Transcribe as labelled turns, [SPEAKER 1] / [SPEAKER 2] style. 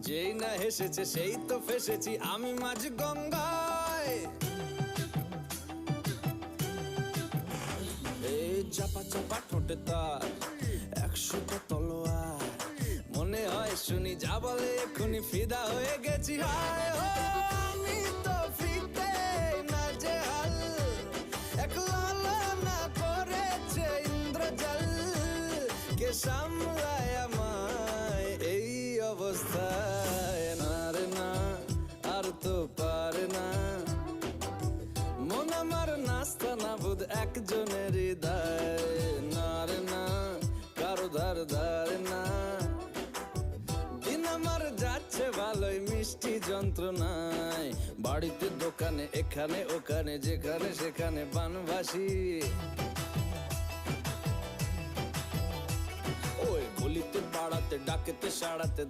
[SPEAKER 1] যেই না হেসেছে সেই তো ফেসেছি আমি মাঝ গঙ্গায়। এই চাপা চাপা ঠোঁটে তার 100টা তলোয়ার, মনে হয় শুনি যা বলে এক্ষুনি ফিদা হয়ে গেছি। হায় ও আমি তো ফিতে না যে হাল, একলা না করেছে ইন্দ্রজাল, কে সামলায় আমায় এই অবস্থায়। না রে না আর তো পারে না, মন আমার নাস্তা না বুধ একজনের হৃদয়। না রে না কারো ধার ধারে না, দিন আমার যাচ্ছে ভালোই মিষ্টি যন্ত্রণায়। বাড়িতে দোকানে এখানে ওখানে যেখানে সেখানে বানভাসি, ওই গলিতে পাড়াতে ডাকেতে সাড়াতে